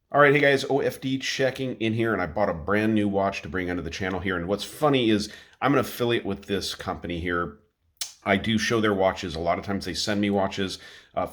All right, hey guys, OFD checking in here, and I bought a brand new watch to bring onto the channel here. And what's funny is I'm an affiliate with this company here. I do show their watches. A lot of times they send me watches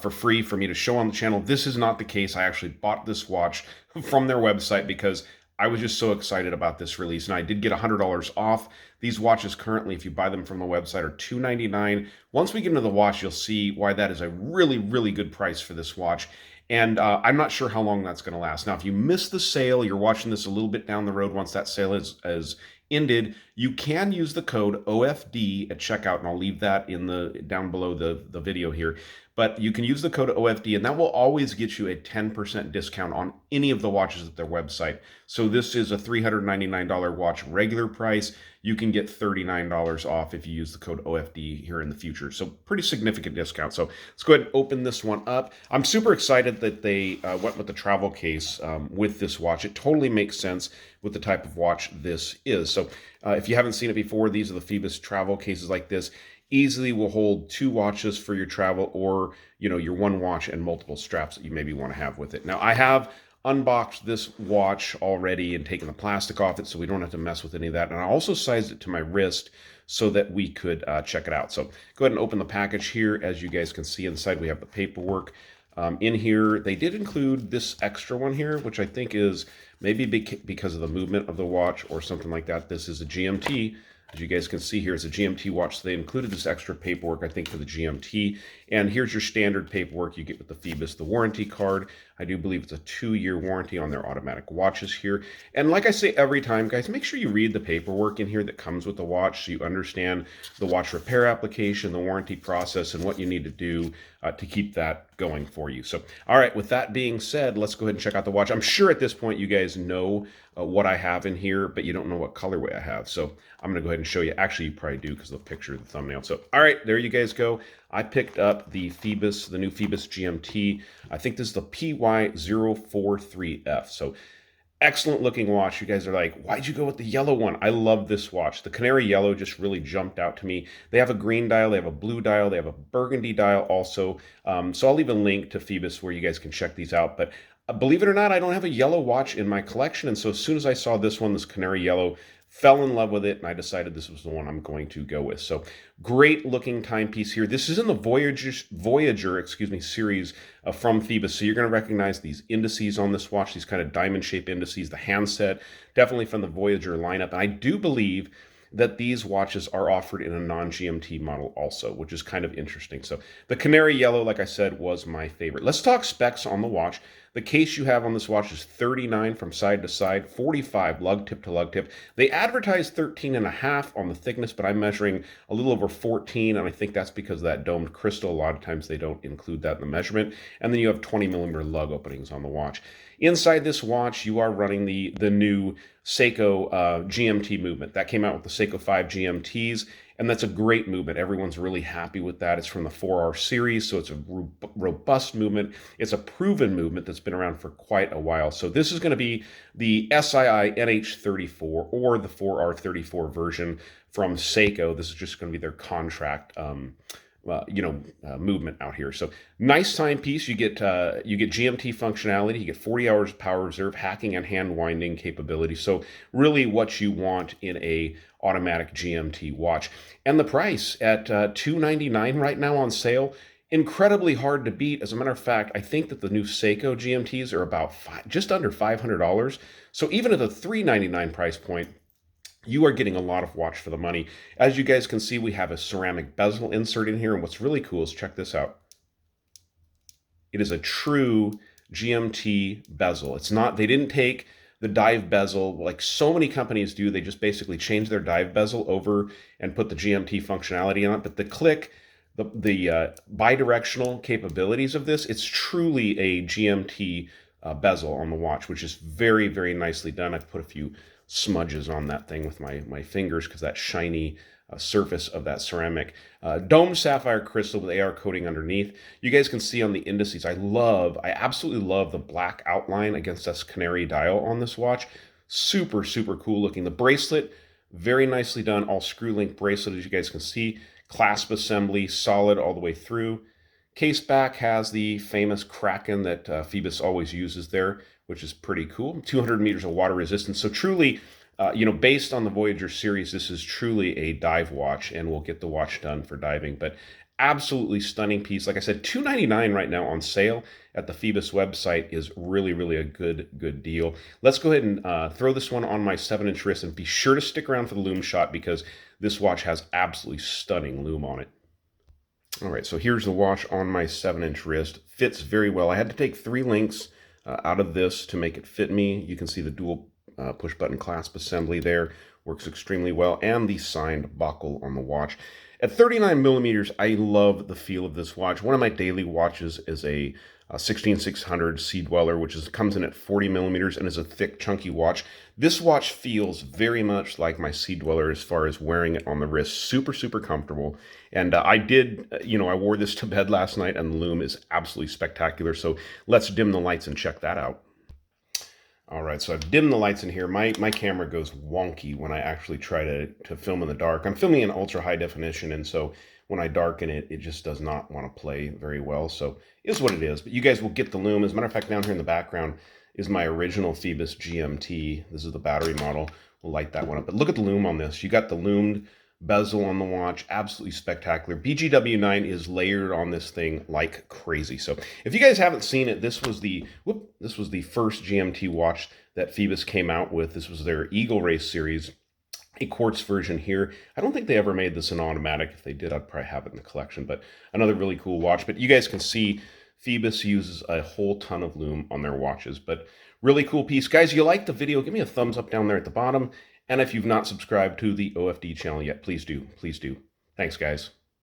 for free for me to show on the channel. This is not the case. I actually bought this watch from their website because I was just so excited about this release. And I did get $100 off. These watches currently, if you buy them from the website, are $299. Once we get into the watch, you'll see why that is a really, really good price for this watch. And I'm not sure how long that's going to last. Now, if you miss the sale, you're watching this a little bit down the road once that sale is ended, you can use the code OFD at checkout, and I'll leave that in the down below the video here. But you can use the code OFD, and that will always get you a 10% discount on any of the watches at their website. So this is a $399 watch regular price. You can get $39 off if you use the code OFD here in the future. So pretty significant discount. So let's go ahead and open this one up. I'm super excited that they went with the travel case with this watch. It totally makes sense with the type of watch this is. So if you haven't seen it before, these are the Phoibos travel cases like this. Easily will hold 2 watches for your travel, or your 1 watch and multiple straps that you maybe want to have with it. Now I have unboxed this watch already and taken the plastic off it so we don't have to mess with any of that. And I also sized it to my wrist so that we could check it out. So go ahead and open the package here. As you guys can see inside, we have the paperwork. In here, they did include this extra one here, which I think is maybe because of the movement of the watch or something like that. This is a GMT. As you guys can see here, it's a GMT watch, so they included this extra paperwork, I think, for the GMT. And here's your standard paperwork you get with the Phoibos, the warranty card. I do believe it's a 2-year warranty on their automatic watches here. And like I say every time, guys, make sure you read the paperwork in here that comes with the watch so you understand the watch repair application, the warranty process, and what you need to do to keep that going for you. So, all right, with that being said, let's go ahead and check out the watch. I'm sure at this point you guys know what I have in here, but you don't know what colorway I have. So I'm going to go ahead and show you. Actually, you probably do because of the picture of the thumbnail. So, all right, there you guys go. I picked up the Phoibos, the new Phoibos GMT. I think this is the PY043F. So excellent looking watch. You guys are like, why'd you go with the yellow one? I love this watch. The canary yellow just really jumped out to me. They have a green dial, they have a blue dial, they have a burgundy dial also. So I'll leave a link to Phoibos where you guys can check these out. But believe it or not, I don't have a yellow watch in my collection. And so as soon as I saw this one, this canary yellow, fell in love with it, and I decided this was the one I'm going to go with. So great looking timepiece here. This is in the Voyager series from Phoibos. So you're going to recognize these indices on this watch, these kind of diamond-shaped indices, the handset, definitely from the Voyager lineup. And I do believe that these watches are offered in a non-GMT model also, which is kind of interesting. So the canary yellow, like I said, was my favorite. Let's talk specs on the watch. The case you have on this watch is 39 from side to side, 45 lug tip to lug tip. They advertise 13.5 on the thickness, but I'm measuring a little over 14, and I think that's because of that domed crystal. A lot of times they don't include that in the measurement. And then you have 20 millimeter lug openings on the watch. Inside this watch, you are running the new Seiko GMT movement. That came out with the Seiko 5 GMTs, and that's a great movement. Everyone's really happy with that. It's from the 4R series, so it's a robust movement. It's a proven movement that's been around for quite a while. So this is going to be the SII NH34 or the 4R34 version from Seiko. This is just going to be their contract movement out here. So nice timepiece. You get GMT functionality. You get 40 hours power reserve, hacking and hand winding capability. So really what you want in a automatic GMT watch. And the price at $299 right now on sale, incredibly hard to beat. As a matter of fact, I think that the new Seiko GMTs are about just under $500. So even at the $399 price point, you are getting a lot of watch for the money. As you guys can see, we have a ceramic bezel insert in here. And what's really cool is check this out. It is a true GMT bezel. It's not, they didn't take the dive bezel like so many companies do. They just basically change their dive bezel over and put the GMT functionality on it. But the click, the bidirectional capabilities of this, it's truly a GMT bezel on the watch, which is very, very nicely done. I've put a few smudges on that thing with my fingers because that shiny surface of that ceramic. Domed sapphire crystal with AR coating underneath. You guys can see on the indices, I absolutely love the black outline against this canary dial on this watch. Super, super cool looking. The bracelet, very nicely done, all screw link bracelet, as you guys can see. Clasp assembly, solid all the way through. Case back has the famous Kraken that Phoibos always uses there which is pretty cool. 200 meters of water resistance. So truly, you know, based on the Voyager series, this is truly a dive watch, and we'll get the watch done for diving. But absolutely stunning piece. Like I said, $299 right now on sale at the Phoibos website is really, really a good deal. Let's go ahead and throw this one on my 7-inch wrist, and be sure to stick around for the lume shot because this watch has absolutely stunning lume on it. All right, so here's the watch on my 7-inch wrist. Fits very well. I had to take 3 links out of this to make it fit me. You can see the dual push button clasp assembly there. Works extremely well. And the signed buckle on the watch. At 39 millimeters, I love the feel of this watch. One of my daily watches is a 16600 Sea Dweller, which comes in at 40 millimeters and is a thick, chunky watch. This watch feels very much like my Sea Dweller as far as wearing it on the wrist. Super, super comfortable. And I wore this to bed last night, and the lume is absolutely spectacular. So let's dim the lights and check that out. All right, so I've dimmed the lights in here. My camera goes wonky when I actually try to film in the dark. I'm filming in ultra high definition, and so when I darken it, it just does not want to play very well. So it is what it is. But you guys will get the lume. As a matter of fact, down here in the background is my original Phoibos GMT. This is the battery model. We'll light that one up. But look at the lume on this. You got the lumed bezel on the watch, absolutely spectacular. BGW9 is layered on this thing like crazy. So if you guys haven't seen it, this was the first GMT watch that Phoibos came out with. This was their Eagle Race series, a quartz version here. I don't think they ever made this in automatic. If they did, I'd probably have it in the collection, but another really cool watch. But you guys can see Phoibos uses a whole ton of lume on their watches, but really cool piece. Guys, you like the video, give me a thumbs up down there at the bottom. And if you've not subscribed to the OFD channel yet, please do. Please do. Thanks, guys.